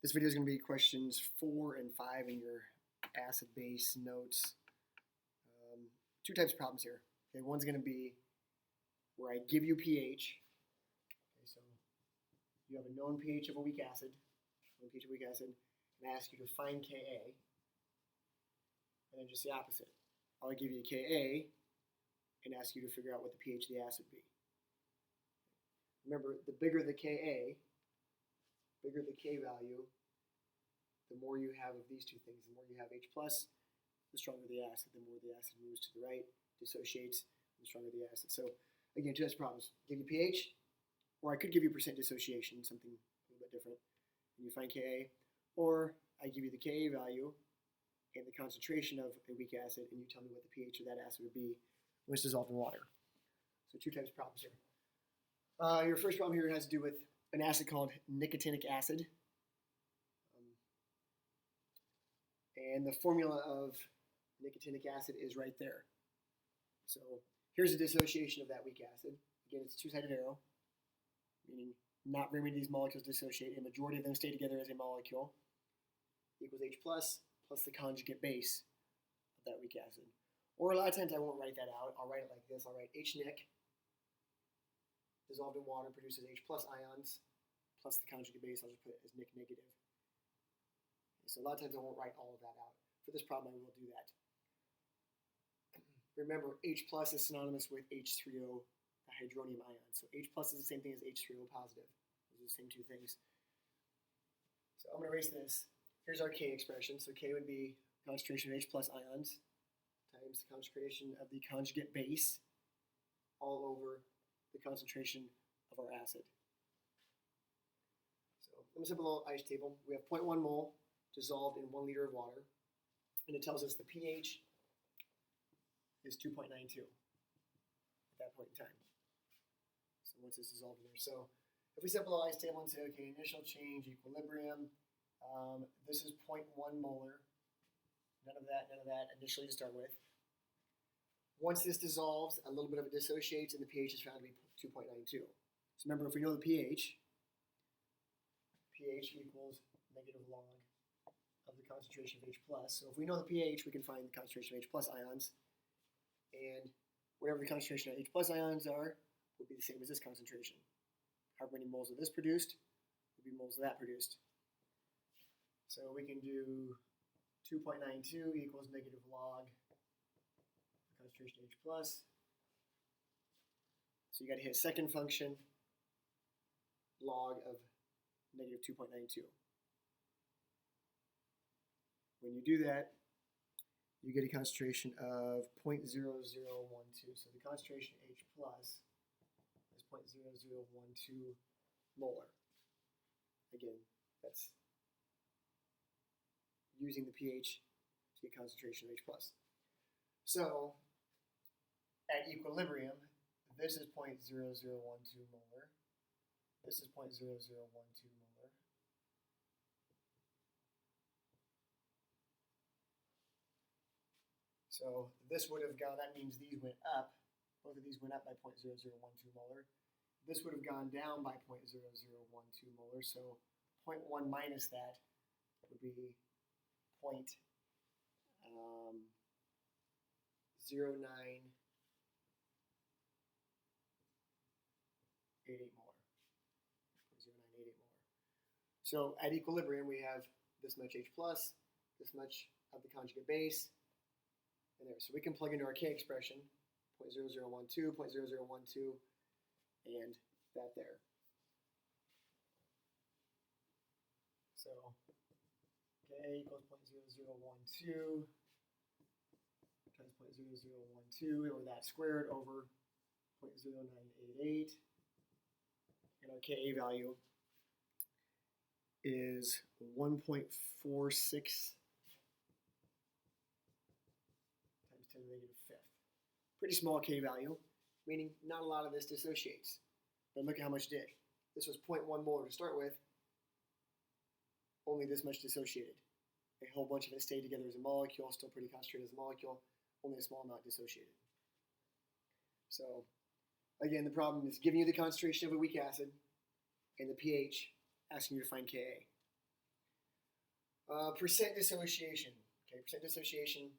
This video is going to be questions 4 and 5 in your acid-base notes. Two types of problems here. Okay, one's going to be where I give you pH. Okay, so you have a known pH of a weak acid, and I ask you to find Ka, and then just the opposite. I'll give you Ka and ask you to figure out what the pH of the acid would be. Remember, the bigger the Ka, bigger the K value, the more you have of these two things. The more you have H+, the stronger the acid. The more the acid moves to the right, dissociates, the stronger the acid. So again, two types of problems. Give you pH, or I could give you percent dissociation, something a little bit different, and you find Ka, or I give you the Ka value and the concentration of a weak acid, and you tell me what the pH of that acid would be when it's dissolved in water. So two types of problems here. Your first problem here has to do with an acid called nicotinic acid. And the formula of nicotinic acid is right there. So here's a dissociation of that weak acid. Again, it's a two-sided arrow, meaning not very many of these molecules dissociate. A majority of them stay together as a molecule. Equals H plus the conjugate base of that weak acid. Or a lot of times I won't write that out. I'll write it like this. I'll write HNic dissolved in water produces H plus ions plus the conjugate base. I'll just put it as Nic negative. So a lot of times I won't write all of that out. For this problem, I will do that. Remember, H plus is synonymous with H3O, the hydronium ion. So H plus is the same thing as H3O positive. Those are the same two things. So I'm going to erase this. Here's our K expression. So K would be concentration of H plus ions times the concentration of the conjugate base all over the concentration of our acid. So let me simple little ice table. We have 0.1 mole dissolved in 1 liter of water, and it tells us the pH is 2.92 at that point in time. So once it's dissolved in there. So if we simple the ice table and say, okay, initial change, equilibrium, this is 0.1 molar, none of that, initially to start with. Once this dissolves, a little bit of it dissociates, and the pH is found to be 2.92. So remember, if we know the pH equals negative log of the concentration of H+. So if we know the pH, we can find the concentration of H+ ions. And whatever the concentration of H+ ions are, would be the same as this concentration. How many moles of this produced would be moles of that produced. So we can do 2.92 equals negative log concentration of H+. So you got to hit a second function, log of negative 2.92. When you do that, you get a concentration of 0.0012. So the concentration of H plus is 0.0012 molar. Again, that's using the pH to get concentration of H plus. So at equilibrium, this is 0.0012 molar. This is 0.0012 molar. So this would have gone, that means these went up. Both of these went up by 0.0012 molar. This would have gone down by 0.0012 molar. So 0.1 minus that would be 0.0988 molar. 0.0988 molar. So at equilibrium, we have this much H plus, this much of the conjugate base, and there. So we can plug into our K expression, 0.0012, 0.0012, and that there. So K equals 0.0012 times 0.0012, or that squared over 0.0988, and our Ka value is 1.46 times 10 to the negative fifth. Pretty small K value, meaning not a lot of this dissociates. But look at how much did. This was 0.1 molar to start with. Only this much dissociated. A whole bunch of it stayed together as a molecule, still pretty concentrated as a molecule, only a small amount dissociated. So again, the problem is giving you the concentration of a weak acid and the pH, asking you to find Ka. Percent dissociation. Okay, percent dissociation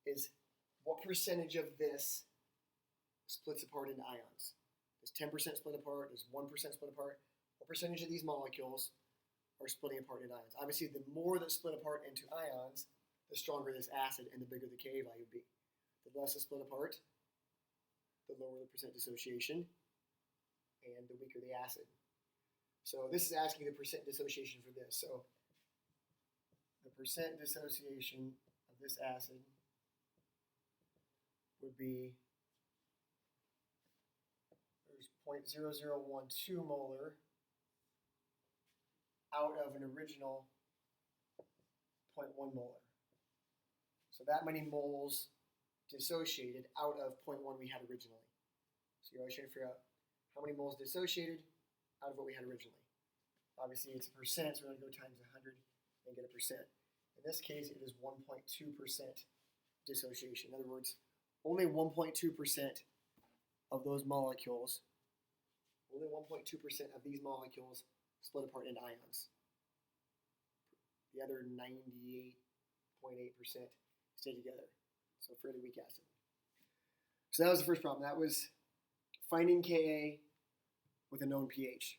is what percentage of this splits apart into ions. There's 10% split apart, there's 1% split apart. What percentage of these molecules are splitting apart into ions? Obviously, the more that split apart into ions, the stronger this acid and the bigger the Ka value would be. The less it split apart, the lower the percent dissociation, and the weaker the acid. So this is asking the percent dissociation for this. So the percent dissociation of this acid would be, there's 0.0012 molar out of an original 0.1 molar. So that many moles dissociated out of 0.1 we had originally. So you're always trying to figure out how many moles dissociated out of what we had originally. Obviously it's a percent, so we're going to go times 100 and get a percent. In this case, it is 1.2% dissociation. In other words, only 1.2% of those molecules, only 1.2% of these molecules split apart into ions. The other 98.8% stay together. So fairly weak acid. So that was the first problem. That was finding Ka with a known pH.